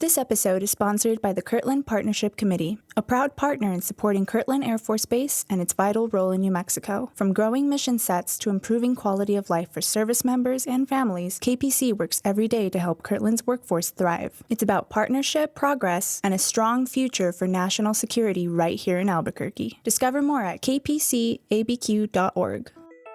This episode is sponsored by the Kirtland Partnership Committee, a proud partner in supporting Kirtland Air Force Base and its vital role in New Mexico. From growing mission sets to improving quality of life for service members and families, KPC works every day to help Kirtland's workforce thrive. It's about partnership, progress, and a strong future for national security right here in Albuquerque. Discover more at kpcabq.org.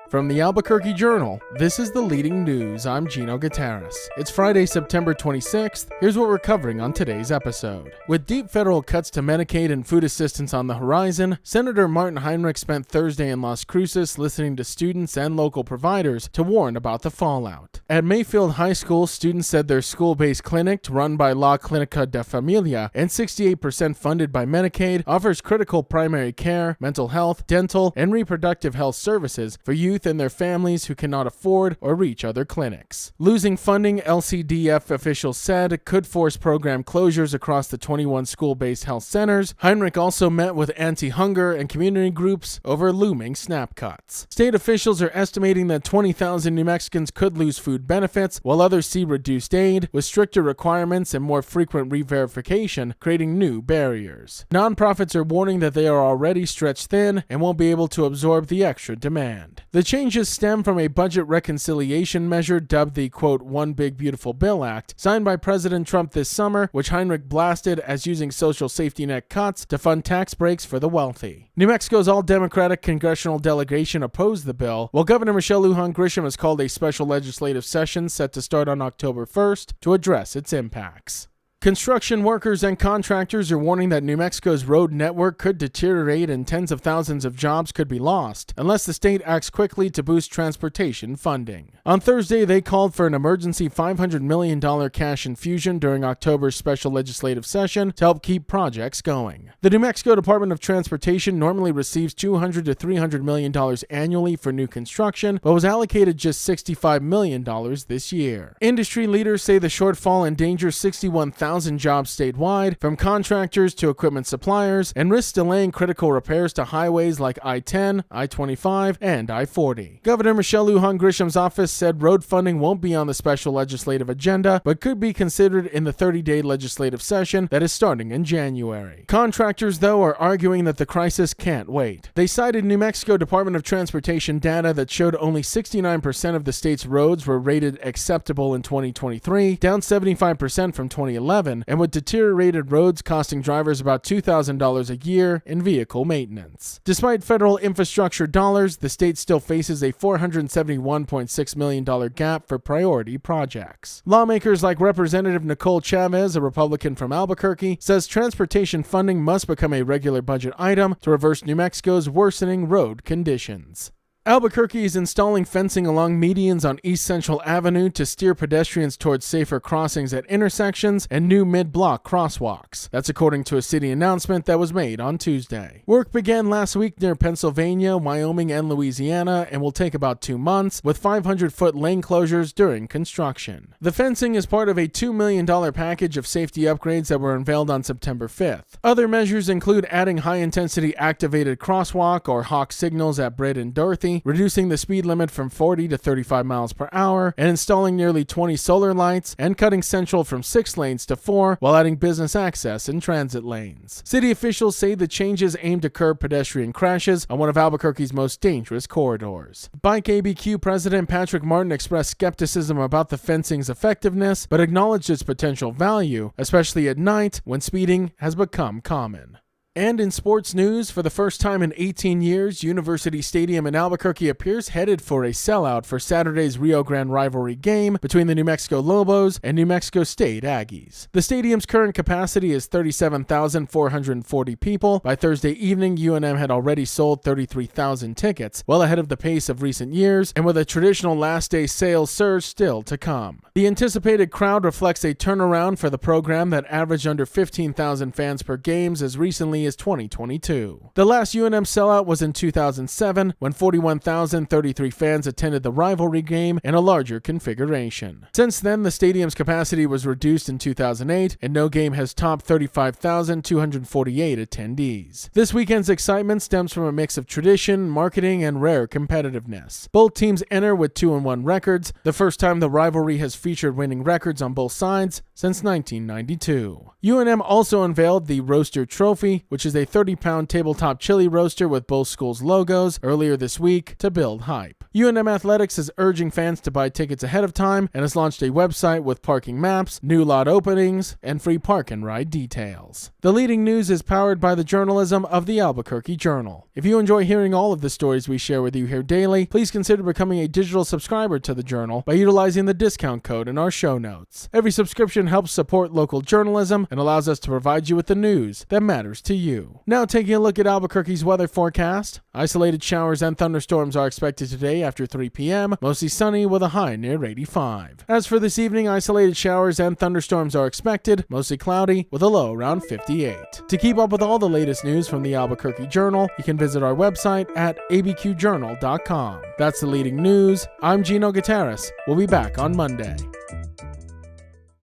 From the Albuquerque Journal, this is the leading news. I'm Gino Gutierrez. It's Friday, September 26th. Here's what we're covering on today's episode. With deep federal cuts to Medicaid and food assistance on the horizon, Senator Martin Heinrich spent Thursday in Las Cruces listening to students and local providers to warn about the fallout. At Mayfield High School, students said their school-based clinic, run by La Clínica de Familia and 68% funded by Medicaid, offers critical primary care, mental health, dental, and reproductive health services for youth and their families who cannot afford or reach other clinics. Losing funding, LCDF officials said, could force program closures across the 21 school-based health centers. Heinrich also met with anti-hunger and community groups over looming SNAP cuts. State officials are estimating that 20,000 New Mexicans could lose food benefits, while others see reduced aid, with stricter requirements and more frequent re-verification, creating new barriers. Nonprofits are warning that they are already stretched thin and won't be able to absorb the extra demand. The changes stem from a budget reconciliation measure dubbed the, quote, One Big Beautiful Bill Act, signed by President Trump this summer, which Heinrich blasted as using social safety net cuts to fund tax breaks for the wealthy. New Mexico's all-Democratic congressional delegation opposed the bill, while Governor Michelle Lujan Grisham has called a special legislative session set to start on October 1st to address its impacts. Construction workers and contractors are warning that New Mexico's road network could deteriorate and tens of thousands of jobs could be lost unless the state acts quickly to boost transportation funding. On Thursday, they called for an emergency $500 million cash infusion during October's special legislative session to help keep projects going. The New Mexico Department of Transportation normally receives $200 to $300 million annually for new construction, but was allocated just $65 million this year. Industry leaders say the shortfall endangers 61,000 jobs statewide, from contractors to equipment suppliers, and risks delaying critical repairs to highways like I-10, I-25, and I-40. Governor Michelle Lujan Grisham's office said road funding won't be on the special legislative agenda, but could be considered in the 30-day legislative session that is starting in January. Contractors, though, are arguing that the crisis can't wait. They cited New Mexico Department of Transportation data that showed only 69% of the state's roads were rated acceptable in 2023, down 75% from 2011, and with deteriorated roads costing drivers about $2,000 a year in vehicle maintenance. Despite federal infrastructure dollars, the state still faces a $471.6 million gap for priority projects. Lawmakers like Representative Nicole Chavez, a Republican from Albuquerque, says transportation funding must become a regular budget item to reverse New Mexico's worsening road conditions. Albuquerque is installing fencing along medians on East Central Avenue to steer pedestrians towards safer crossings at intersections and new mid-block crosswalks. That's according to a city announcement that was made on Tuesday. Work began last week near Pennsylvania, Wyoming, and Louisiana and will take about 2 months, with 500-foot lane closures during construction. The fencing is part of a $2 million package of safety upgrades that were unveiled on September 5th. Other measures include adding high-intensity activated crosswalk or hawk signals at Britt and Dorothy, reducing the speed limit from 40 to 35 miles per hour, and installing nearly 20 solar lights, and cutting Central from 6 lanes to 4, while adding business access and transit lanes. City officials say the changes aim to curb pedestrian crashes on one of Albuquerque's most dangerous corridors. Bike ABQ President Patrick Martin expressed skepticism about the fencing's effectiveness, but acknowledged its potential value, especially at night when speeding has become common. And in sports news, for the first time in 18 years, University Stadium in Albuquerque appears headed for a sellout for Saturday's Rio Grande rivalry game between the New Mexico Lobos and New Mexico State Aggies. The stadium's current capacity is 37,440 people. By Thursday evening, UNM had already sold 33,000 tickets, well ahead of the pace of recent years, and with a traditional last-day sales surge still to come. The anticipated crowd reflects a turnaround for the program that averaged under 15,000 fans per game as recently as 2022. The last UNM sellout was in 2007, when 41,033 fans attended the rivalry game in a larger configuration. Since then, the stadium's capacity was reduced in 2008, and no game has topped 35,248 attendees. This weekend's excitement stems from a mix of tradition, marketing, and rare competitiveness. Both teams enter with 2-1 records, the first time the rivalry has featured winning records on both sides since 1992. UNM also unveiled the Roaster Trophy, which is a 30-pound tabletop chili roaster with both schools' logos, earlier this week to build hype. UNM Athletics is urging fans to buy tickets ahead of time and has launched a website with parking maps, new lot openings, and free park and ride details. The Leading News is powered by the journalism of the Albuquerque Journal. If you enjoy hearing all of the stories we share with you here daily, please consider becoming a digital subscriber to the Journal by utilizing the discount code in our show notes. Every subscription helps support local journalism and allows us to provide you with the news that matters to you. Now taking a look at Albuquerque's weather forecast. Isolated showers and thunderstorms are expected today after 3 p.m., mostly sunny with a high near 85. As for this evening, isolated showers and thunderstorms are expected, mostly cloudy with a low around 58. To keep up with all the latest news from the Albuquerque Journal, you can visit our website at abqjournal.com. That's the Leading News. I'm Gino Gutierrez. We'll be back on Monday.